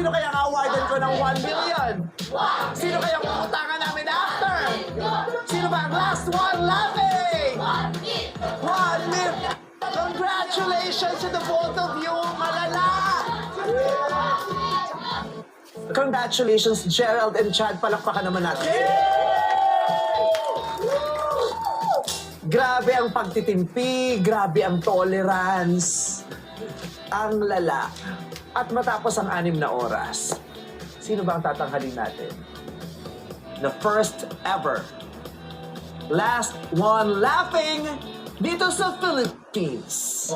Sino kaya ang awardan ko ng 1 million? Sino kaya ang uutangan namin after? Sino ba ang last one laughing? 1 million! Congratulations to the both of you, malala! Congratulations, Gerald and Chad. Palakpakan naman natin. Grabe ang pagtitimpi, grabe ang tolerance. Ang lala. At matapos ang 6 na oras, sino ba ang tatanghalin natin? The first ever, last one laughing dito sa Philippines.